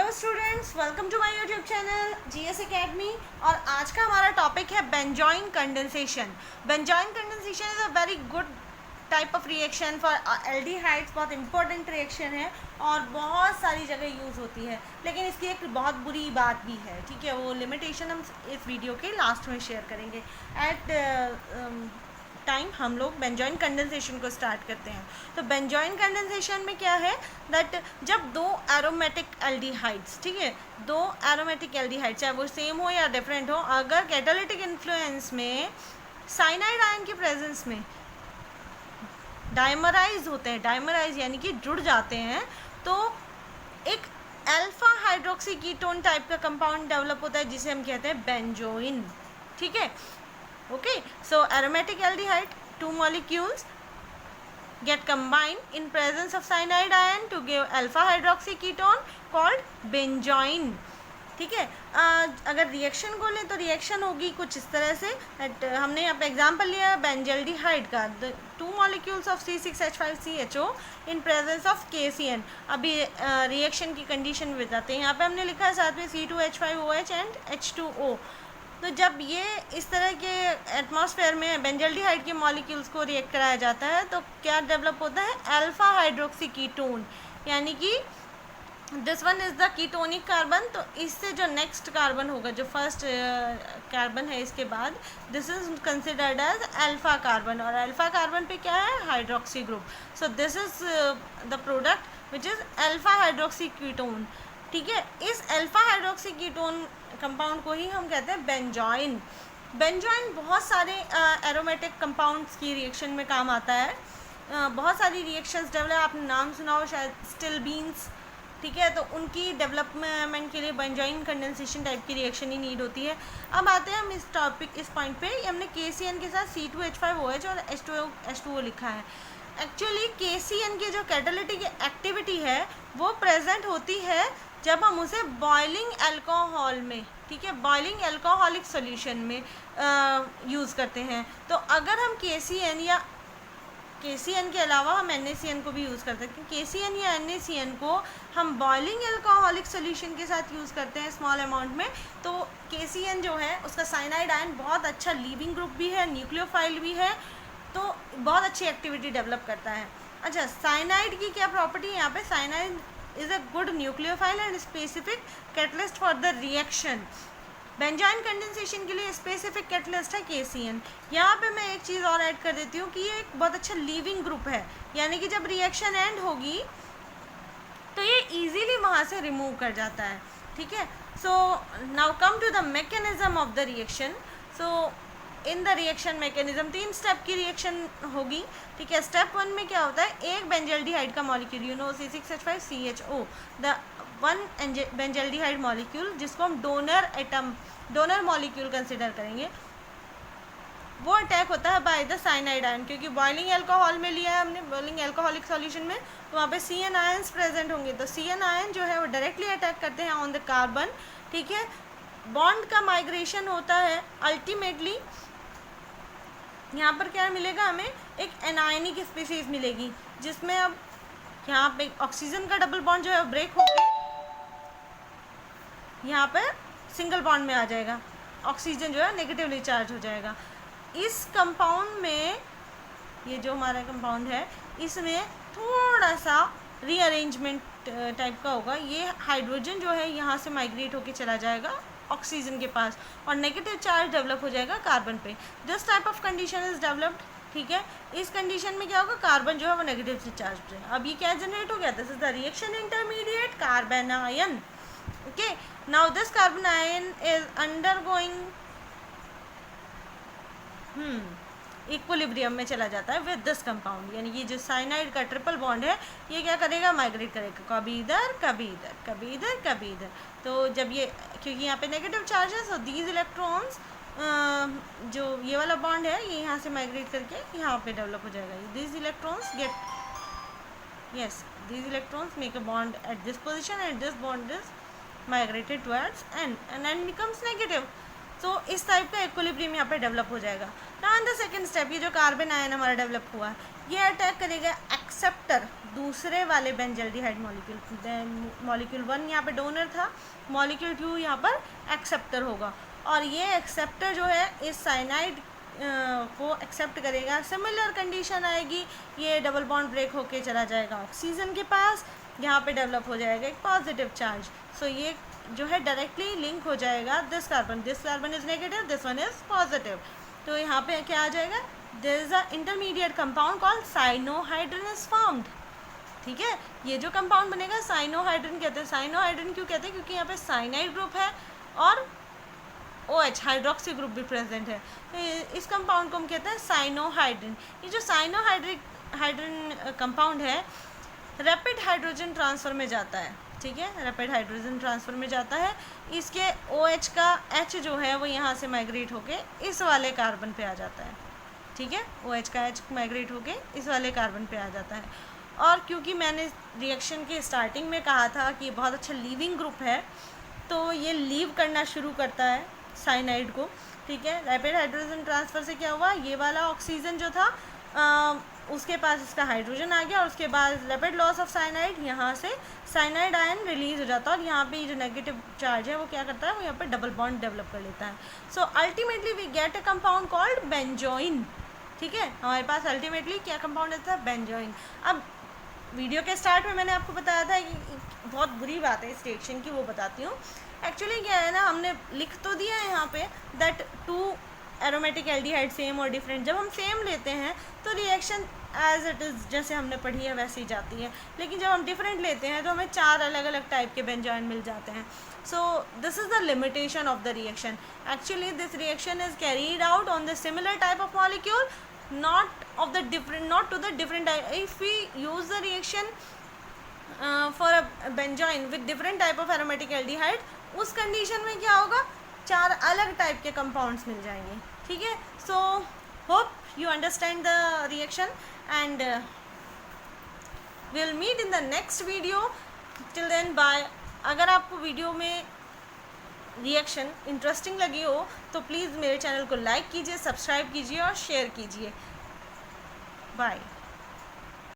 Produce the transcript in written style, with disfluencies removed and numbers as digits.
Hello students, welcome to my YouTube channel GS academy. और आज का हमारा टॉपिक है benzoin condensation. Benzoin condensation is a very good type of reaction for aldehydes. बहुत important reaction है और बहुत सारी जगह यूज़ होती है, लेकिन इसकी एक बहुत बुरी बात भी है। ठीक है, वो लिमिटेशन हम इस वीडियो के लास्ट में शेयर करेंगे। एट टाइम हम लोग बेंजोइन कंडेंसेशन को स्टार्ट करते हैं। तो बेंजोइन कंडेंसेशन में क्या है दैट जब दो एरोमेटिक एल्डिहाइड्स, ठीक है, दो एरोमेटिक एल्डिहाइड चाहे वो सेम हो या डिफरेंट हो, अगर कैटालिटिक इन्फ्लुएंस में साइनाइड आयन की प्रेजेंस में डाइमराइज होते हैं, डाइमराइज यानी कि जुड़ जाते हैं, तो एक अल्फा हाइड्रोक्सी कीटोन टाइप का कंपाउंड डेवलप होता है जिसे हम कहते हैं बेंजोइन। ठीक है, okay, so aromatic aldehyde, two molecules get combined in presence of cyanide ion to give alpha hydroxy ketone called benzoin। ठीक है, अगर रिएक्शन को लें तो रिएक्शन होगी कुछ इस तरह से। हमने यहाँ पे एग्जांपल लिया बेंजल्डिहाइड का, two molecules of C6H5CHO in presence of KCN। अभी रिएक्शन की कंडीशन में बताते हैं। यहाँ पे हमने लिखा है साथ में C2H5OH एंड H2O। तो जब ये इस तरह के एटमॉस्फेयर में बेंजल्डिहाइड के मॉलिक्यूल्स को रिएक्ट कराया जाता है तो क्या डेवलप होता है, अल्फा हाइड्रोक्सी कीटोन, यानी कि this one is the ketonic carbon. तो इससे जो नेक्स्ट कार्बन होगा, जो फर्स्ट कार्बन है इसके बाद, this is considered as alpha carbon. और अल्फा कार्बन पे क्या है, hydroxy group. So this is the product which is alpha hydroxy ketone. ठीक है, इस अल्फा हाइड्रोक्सी कीटोन कंपाउंड को ही हम कहते हैं बेंजोइन। बेंजोइन बहुत सारे एरोमेटिक कंपाउंड्स की रिएक्शन में काम आता है। बहुत सारी रिएक्शंस डेवलप, आपने नाम सुना हो शायद, स्टिल्बीन्स। ठीक है, तो उनकी डेवलपमेंट के लिए बेंजोइन कंडेंसेशन टाइप की रिएक्शन ही नीड होती है। अब आते हैं हम इस टॉपिक, इस पॉइंट पे। हमने KCN के साथ C2H5OH और H2O लिखा है। एक्चुअली KCN की जो कैटालिटिक एक्टिविटी है वो प्रेजेंट होती है जब हम उसे बॉइलिंग अल्कोहल में, ठीक है, बॉइलिंग अल्कोहलिक सॉल्यूशन में यूज़ करते हैं। तो अगर हम KCN या KCN के अलावा हम NaCN को भी यूज़ करते हैं, KCN या NaCN को हम बॉइलिंग अल्कोहलिक सॉल्यूशन के साथ यूज़ करते हैं स्मॉल अमाउंट में, तो KCN जो है उसका साइनाइड आयन बहुत अच्छा लीविंग ग्रुप भी है, न्यूक्लियोफाइल भी है, तो बहुत अच्छी एक्टिविटी डेवलप करता है। अच्छा, साइनाइड की क्या प्रॉपर्टी है यहाँ पे, cyanide is a good nucleophile and specific catalyst for the reaction। Benzoin condensation के लिए स्पेसिफिक कैटलिस्ट है KCN। यहाँ पे मैं एक चीज़ और ऐड कर देती हूँ कि ये एक बहुत अच्छा लीविंग ग्रुप है, यानी कि जब रिएक्शन एंड होगी तो ये इजीली वहाँ से रिमूव कर जाता है। ठीक है, so now come to the mechanism of the reaction. So in the reaction mechanism 3 step की रिएक्शन होगी। ठीक है, स्टेप 1 में क्या होता है, एक बेंजल्डिहाइड का molecule, you know C6H5CHO, the one benzaldehyde molecule जिसको हम डोनर मॉलिक्यूल कंसिडर करेंगे, वो अटैक होता है बाय द साइनाइड आयन। क्योंकि बॉइलिंग अल्कोहल में लिया है हमने, बॉइलिंग अल्कोहलिक सॉल्यूशन में, तो वहाँ पे CN आयन्स प्रेजेंट होंगे। तो CN आयन जो है वो डायरेक्टली अटैक करते हैं ऑन द कार्बन। ठीक है, बॉन्ड का माइग्रेशन होता है। अल्टीमेटली यहाँ पर क्या मिलेगा, हमें एक एनायनिक स्पीशीज मिलेगी जिसमें अब यहाँ पे ऑक्सीजन का डबल बॉन्ड जो है ब्रेक होके यहाँ पर सिंगल बॉन्ड में आ जाएगा, ऑक्सीजन जो है नेगेटिवली चार्ज हो जाएगा। इस कंपाउंड में, ये जो हमारा कंपाउंड है, इसमें थोड़ा सा रीअरेंजमेंट टाइप का होगा। ये हाइड्रोजन जो है यहाँ से माइग्रेट होके चला जाएगा ऑक्सीजन के पास और नेगेटिव चार्ज डेवलप हो जाएगा कार्बन पे। This type of condition is developed. ठीक है, इस कंडीशन में क्या होगा, कार्बन जो है वो नेगेटिव से चार्ज है। अब ये क्या जनरेट हो गया, this is the reaction intermediate carbon ion. Okay, now this carbon ion is undergoing equilibrium में चला जाता है विद दिस कंपाउंड, यानी कि जो साइनाइड का ट्रिपल बॉन्ड है ये क्या करेगा, माइग्रेट करेगा, कभी इधर कभी इधर, कभी इधर कभी इधर। तो जब ये, क्योंकि यहाँ पे नेगेटिव चार्ज है, सो दीज इलेक्ट्रॉन्स, जो ये वाला बॉन्ड है ये यहाँ से माइग्रेट करके यहाँ पे डेवलप हो जाएगा। These electrons get, yes, these electrons make a bond at this position and this bond is migrated towards and an becomes negative. तो इस टाइप का इक्विलिब्रियम यहाँ पे डेवलप हो जाएगा। Now in the second step, ये जो कार्बन आयन हमारा डेवलप हुआ है ये अटैक करेगा एक्सेप्टर, दूसरे वाले बेंजल्डिहाइड मॉलिक्यूल, मॉलिक्यूल 1 यहाँ पे डोनर था, मॉलिक्यूल 2 यहाँ पर एक्सेप्टर होगा, और ये एक्सेप्टर जो है इस साइनाइड को एक्सेप्ट करेगा। सिमिलर कंडीशन आएगी, ये डबल बॉन्ड ब्रेक होके चला जाएगा ऑक्सीजन के पास, यहाँ पे डेवलप हो जाएगा एक पॉजिटिव चार्ज। सो ये जो है डायरेक्टली लिंक हो जाएगा, this carbon is negative, this one is positive. तो यहाँ पे क्या आ जाएगा, there is a intermediate compound called cyanohydrin is formed. ठीक है, ये जो कंपाउंड बनेगा साइनोहाइड्रिन कहते हैं। साइनोहाइड्रिन क्यों कहते हैं, क्योंकि यहाँ पे साइनाइड ग्रुप है और OH हाइड्रोक्सी ग्रुप भी प्रेजेंट है, तो इस कंपाउंड को हम कहते हैं साइनोहाइड्रिन। ये जो साइनोहाइड्रिन कंपाउंड है रैपिड हाइड्रोजन ट्रांसफ़र में जाता है। ठीक है, रैपिड हाइड्रोजन ट्रांसफ़र में जाता है, इसके OH का H जो है वो यहाँ से माइग्रेट होके इस वाले कार्बन पे आ जाता है। ठीक है, OH का H माइग्रेट होके इस वाले कार्बन पे आ जाता है। और क्योंकि मैंने रिएक्शन के स्टार्टिंग में कहा था कि बहुत अच्छा लीविंग ग्रुप है, तो ये लीव करना शुरू करता है साइनाइड को। ठीक है, रैपिड हाइड्रोजन ट्रांसफ़र से क्या हुआ, ये वाला ऑक्सीजन जो था उसके पास इसका हाइड्रोजन आ गया, और उसके बाद रैपिड लॉस ऑफ साइनाइड, यहाँ से साइनाइड आयन रिलीज हो जाता है, और यहाँ पे जो नेगेटिव चार्ज है वो क्या करता है, वो यहाँ पे डबल बॉन्ड डेवलप कर लेता है। So ultimately we get a compound called benzoin. ठीक है, हमारे पास अल्टीमेटली क्या कंपाउंड आता है, बेंजोइन। अब वीडियो के स्टार्ट में मैंने आपको बताया था कि बहुत बुरी बात है इस रिएक्शन की, वो बताती हूँ। एक्चुअली क्या है ना, हमने लिख तो दिया है यहाँ पे दैट 2 एरोमेटिक एल्डिहाइड सेम और डिफरेंट। जब हम सेम लेते हैं तो रिएक्शन एज इट इज़ जैसे हमने पढ़ी है वैसे ही जाती है, लेकिन जब हम डिफरेंट लेते हैं तो हमें 4 अलग अलग टाइप के बेंजोइन मिल जाते हैं। So this is the limitation of the reaction. Actually this reaction is carried out on the similar type of molecule, not to the different type. If we use the reaction for a benzoin with different type of aromatic aldehyde, उस condition में क्या होगा, 4 अलग type के compounds मिल जाएंगे। ठीक है, so hope you understand the reaction and we'll meet in the next video. Till then, bye. अगर आपको वीडियो में रिएक्शन इंटरेस्टिंग लगी हो तो प्लीज़ मेरे चैनल को लाइक कीजिए, सब्सक्राइब कीजिए और शेयर कीजिए। बाय।